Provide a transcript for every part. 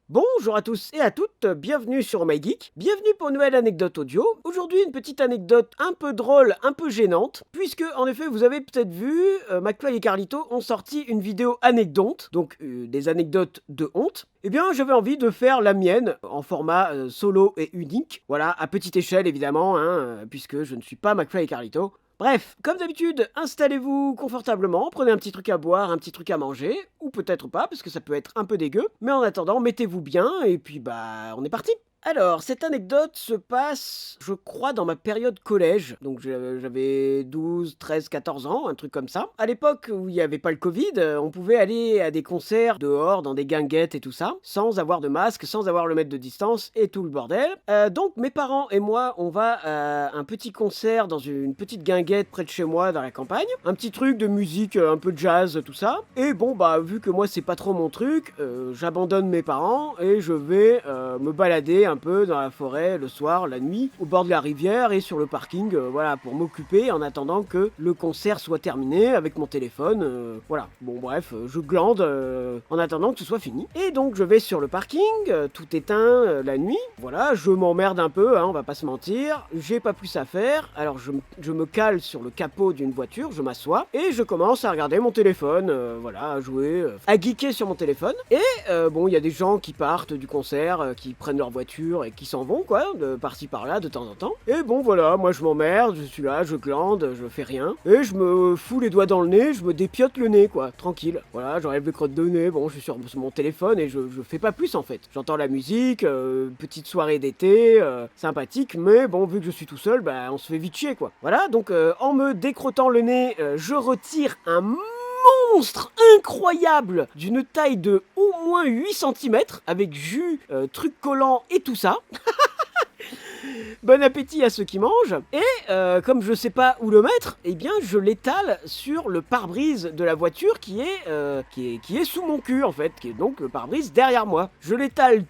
Bonjour à tous et à toutes, bienvenue sur Oh My Geek, bienvenue pour une nouvelle anecdote audio. Aujourd'hui une petite anecdote un peu drôle, un peu gênante, puisque en effet vous avez peut-être vu, McFly et Carlito ont sorti une vidéo anecdote, donc des anecdotes de honte. Eh bien j'avais envie de faire la mienne en format solo et unique, voilà, à petite échelle évidemment, hein, puisque je ne suis pas McFly et Carlito. Bref, comme d'habitude, installez-vous confortablement, prenez un petit truc à boire, un petit truc à manger, ou peut-être pas, parce que ça peut être un peu dégueu, mais en attendant, mettez-vous bien, et puis bah, on est parti. Alors, cette anecdote se passe, je crois, dans ma période collège. Donc j'avais 12, 13, 14 ans, un truc comme ça. À l'époque où il n'y avait pas le Covid, on pouvait aller à des concerts dehors, dans des guinguettes et tout ça, sans avoir de masque, sans avoir le mètre de distance et tout le bordel. Donc mes parents et moi, on va à un petit concert dans une petite guinguette près de chez moi, dans la campagne. Un petit truc de musique, un peu jazz, tout ça. Et bon, bah, vu que moi, c'est pas trop mon truc, j'abandonne mes parents et je vais me balader un peu dans la forêt le soir, la nuit, au bord de la rivière et sur le parking, voilà, pour m'occuper en attendant que le concert soit terminé avec mon téléphone, voilà. Bon bref, je glande en attendant que ce soit fini. Et donc je vais sur le parking, tout éteint la nuit, voilà, je m'emmerde un peu, hein, on va pas se mentir, j'ai pas plus à faire, alors je me cale sur le capot d'une voiture, je m'assois et je commence à regarder mon téléphone, voilà, à jouer, à geeker sur mon téléphone. Et bon, il y a des gens qui partent du concert, qui prennent leur voiture et qui s'en vont, quoi, de par-ci par-là, de temps en temps. Et bon, voilà, moi je m'emmerde, je suis là, je glande, je fais rien. Et je me fous les doigts dans le nez, je me dépiote le nez, quoi, tranquille. Voilà, j'enlève les crottes de nez, bon, je suis sur mon téléphone et je fais pas plus en fait. J'entends la musique, petite soirée d'été, sympathique, mais bon, vu que je suis tout seul, bah on se fait vite chier, quoi. Voilà, donc en me décrottant le nez, je retire un monstre incroyable d'une taille de au moins 8 cm avec jus, truc collant et tout ça. Bon appétit à ceux qui mangent. Et comme je sais pas où le mettre, eh bien je l'étale sur le pare-brise de la voiture qui est sous mon cul en fait, qui est donc le pare-brise derrière moi. Je l'étale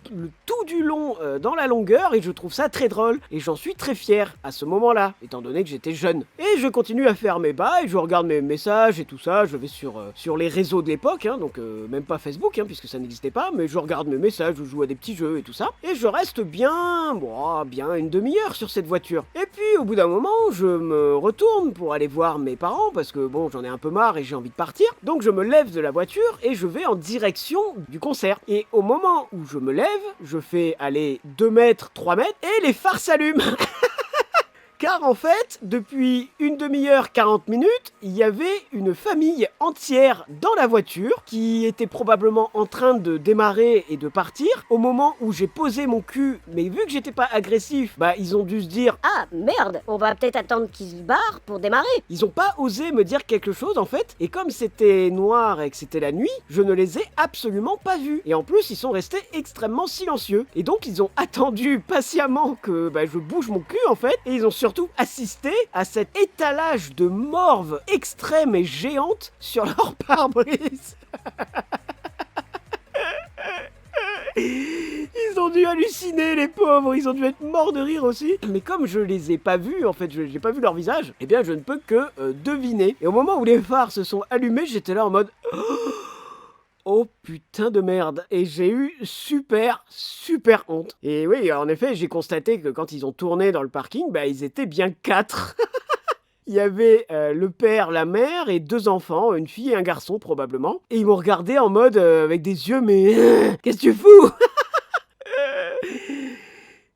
tout du long dans la longueur et je trouve ça très drôle et j'en suis très fier à ce moment-là, étant donné que j'étais jeune. Et je continue à faire mes bails, je regarde mes messages et tout ça, je vais sur les réseaux de l'époque, hein, donc même pas Facebook, hein, puisque ça n'existait pas, mais je regarde mes messages, je joue à des petits jeux et tout ça, et je reste bien une demi-heure sur cette voiture. Et puis au bout d'un moment, je me retourne pour aller voir mes parents, parce que bon, j'en ai un peu marre et j'ai envie de partir, donc je me lève de la voiture et je vais en direction du concert. Et au moment où je me lève, je fais aller 2 mètres, 3 mètres, et les phares s'allument. Car en fait, depuis une demi-heure, 40 minutes, il y avait une famille entière dans la voiture qui était probablement en train de démarrer et de partir au moment où j'ai posé mon cul. Mais vu que j'étais pas agressif, bah ils ont dû se dire, Ah merde, on va peut-être attendre qu'ils se barrent pour démarrer. ils ont pas osé me dire quelque chose en fait. Et comme c'était noir et que c'était la nuit, je ne les ai absolument pas vus. Et en plus, ils sont restés extrêmement silencieux. Et donc ils ont attendu patiemment que je bouge mon cul en fait. Et ils ont surtout assisté à cet étalage de morve extrême et géante sur leur pare-brise. Ils ont dû halluciner, les pauvres, ils ont dû être morts de rire aussi. Mais comme je les ai pas vus, en fait, j'ai pas vu leur visage, eh bien je ne peux que deviner. Et au moment où les phares se sont allumés, j'étais là en mode... Oh putain de merde. Et j'ai eu super honte. Et oui, en effet, j'ai constaté que quand ils ont tourné dans le parking, bah ils étaient bien 4. Il y avait le père, la mère et 2 enfants, une fille et un garçon probablement. Et ils m'ont regardé en mode avec des yeux, mais qu'est-ce que tu fous?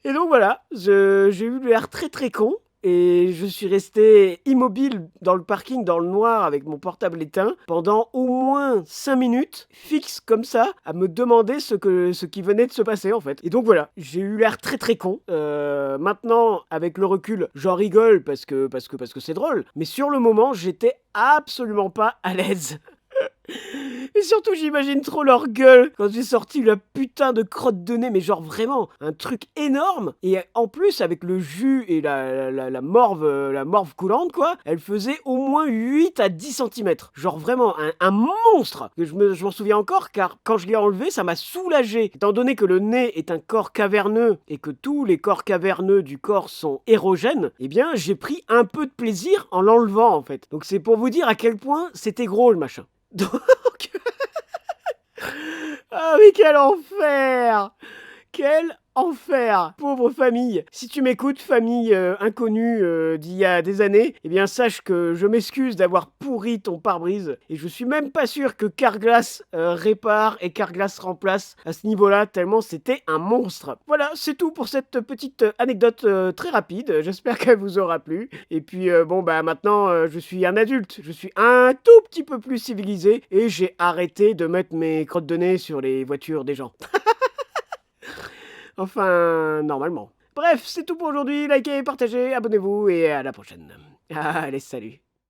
Et donc voilà, j'ai eu l'air très con. Et je suis resté immobile dans le parking, dans le noir, avec mon portable éteint, pendant au moins 5 minutes, fixe comme ça, à me demander ce qui venait de se passer en fait. Et donc voilà, j'ai eu l'air très con. Maintenant, avec le recul, j'en rigole parce que c'est drôle. Mais sur le moment, j'étais absolument pas à l'aise. Et surtout, j'imagine trop leur gueule quand j'ai sorti la putain de crotte de nez, mais genre vraiment, un truc énorme. Et en plus, avec le jus et la morve coulante, quoi, elle faisait au moins 8 à 10 centimètres. Genre vraiment, un monstre que je m'en souviens encore, car quand je l'ai enlevé, ça m'a soulagé. Étant donné que le nez est un corps caverneux et que tous les corps caverneux du corps sont érogènes, eh bien, j'ai pris un peu de plaisir en l'enlevant, en fait. Donc c'est pour vous dire à quel point c'était gros, le machin. Donc... Ah mais quel enfer! Quel enfer! Pauvre famille! Si tu m'écoutes, famille, inconnue, d'il y a des années, eh bien sache que je m'excuse d'avoir pourri ton pare-brise et je suis même pas sûr que Carglass, répare et Carglass remplace à ce niveau-là, tellement c'était un monstre. Voilà, c'est tout pour cette petite anecdote, très rapide. J'espère qu'elle vous aura plu et puis, bon, bah, maintenant, je suis un adulte, je suis un tout petit peu plus civilisé et j'ai arrêté de mettre mes crottes de nez sur les voitures des gens. Enfin, normalement. Bref, c'est tout pour aujourd'hui. Likez, partagez, abonnez-vous et à la prochaine. Allez, salut.